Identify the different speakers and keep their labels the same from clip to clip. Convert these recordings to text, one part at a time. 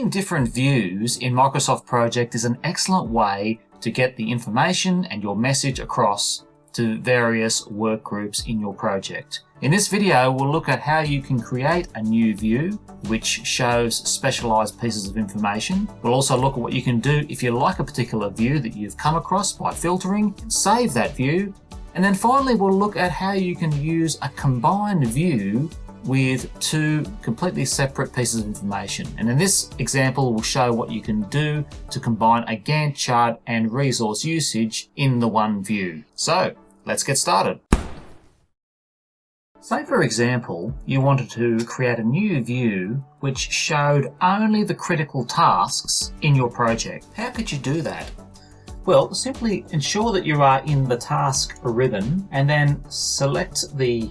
Speaker 1: Using different views in Microsoft Project is an excellent way to get the information and your message across to various work groups in your project. In this video, we'll look at how you can create a new view which shows specialized pieces of information. We'll also look at what you can do if you like a particular view that you've come across by filtering, and save that view. And then finally, we'll look at how you can use a combined view with two completely separate pieces of information. And in this example, we'll show what you can do to combine a Gantt chart and resource usage in the one view. So let's get started. Say, for example, you wanted to create a new view which showed only the critical tasks in your project. How could you do that? Well, simply ensure that you are in the task ribbon and then select the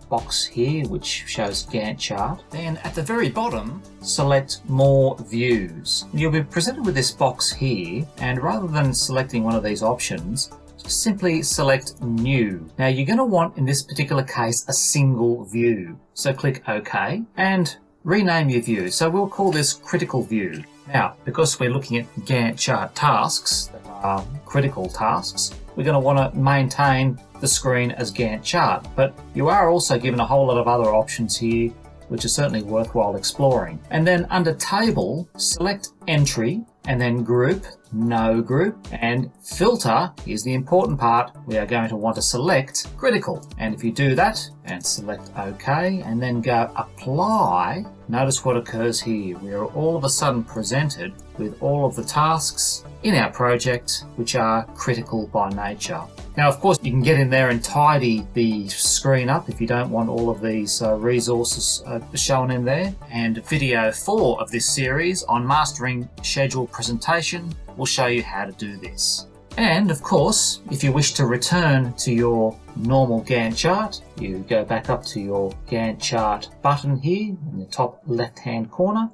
Speaker 1: box here which shows Gantt chart. Then at the very bottom, select more views. You'll be presented with this box here, and rather than selecting one of these options, just simply select new. Now you're going to want, in this particular case, a single view. So click OK and rename your view. So we'll call this critical view. Now, because we're looking at Gantt chart tasks that are critical tasks, we're going to want to maintain the screen as Gantt chart, but you are also given a whole lot of other options here which are certainly worthwhile exploring. And then under table, select entry and then group, no group, and filter is the important part. We are going to want to select critical. And if you do that and select OK and then go apply, notice what occurs here. We are all of a sudden presented with all of the tasks in our project which are critical by nature. Now, of course, you can get in there and tidy the screen up if you don't want all of these resources shown in there. And video 4 of this series on mastering schedule presentation will show you how to do this. And of course, if you wish to return to your normal Gantt chart, you go back up to your Gantt chart button here in the top left-hand corner,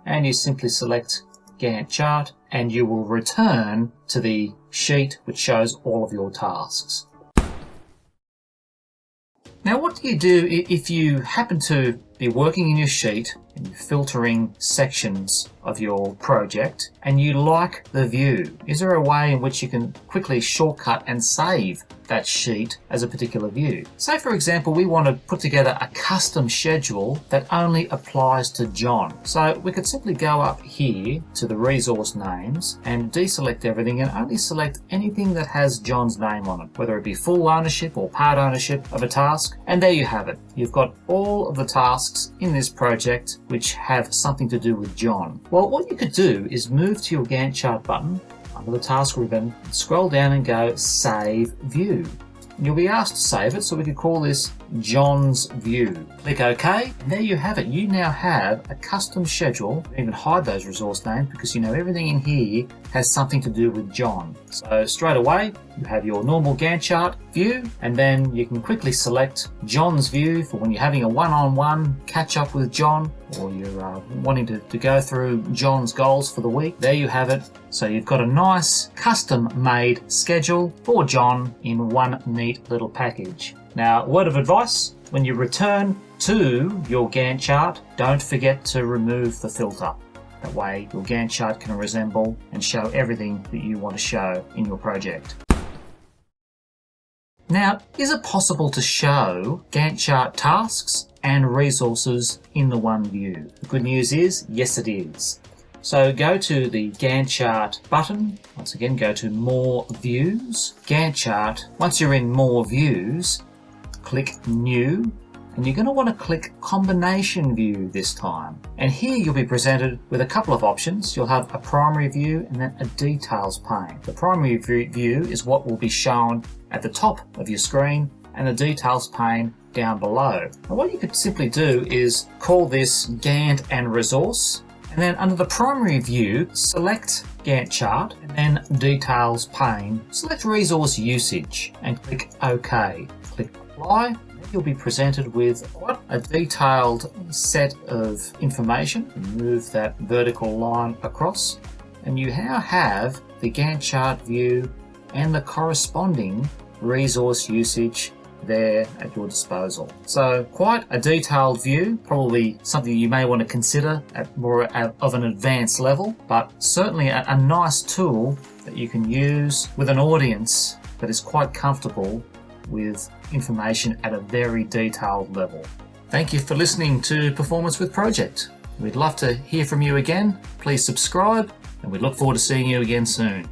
Speaker 1: and you simply select Gantt chart, and you will return to the sheet which shows all of your tasks. Now, what do you do if you happen to be working in your sheet and you're filtering sections of your project and you like the view? Is there a way in which you can quickly shortcut and save that sheet as a particular view? Say, for example, we want to put together a custom schedule that only applies to John. So we could simply go up here to the resource names and deselect everything and only select anything that has John's name on it, whether it be full ownership or part ownership of a task. And there you have it. You've got all of the tasks in this project which have something to do with John. Well, what you could do is move to your Gantt chart button under the task ribbon, scroll down and go Save View. And you'll be asked to save it, so we could call this John's View. Click OK, and there you have it. You now have a custom schedule. You can even hide those resource names because you know everything in here has something to do with John. So straight away, you have your normal Gantt chart view, and then you can quickly select John's view for when you're having a one-on-one catch up with John, or you're wanting to go through John's goals for the week. There you have it. So you've got a nice custom-made schedule for John in one neat little package. Now, word of advice, when you return to your Gantt chart, don't forget to remove the filter. That way your Gantt chart can resemble and show everything that you want to show in your project. Now, is it possible to show Gantt chart tasks and resources in the one view? The good news is, yes it is. So go to the Gantt chart button. Once again, go to More Views, Gantt chart. Once you're in More Views, click New, and you're going to want to click Combination View this time. And here you'll be presented with a couple of options. You'll have a primary view and then a details pane. The primary view is what will be shown at the top of your screen, and the details pane down below. And what you could simply do is call this Gantt and Resource, and then under the primary view, select Gantt chart, and then details pane, select resource usage, and click OK. Click Apply. You'll be presented with quite a detailed set of information. Move that vertical line across, and you now have the Gantt chart view and the corresponding resource usage there at your disposal. So quite a detailed view, probably something you may want to consider at more of an advanced level, but certainly a nice tool that you can use with an audience that is quite comfortable with information at a very detailed level. Thank you for listening to Performance with Project. We'd love to hear from you again. Please subscribe, and we look forward to seeing you again soon.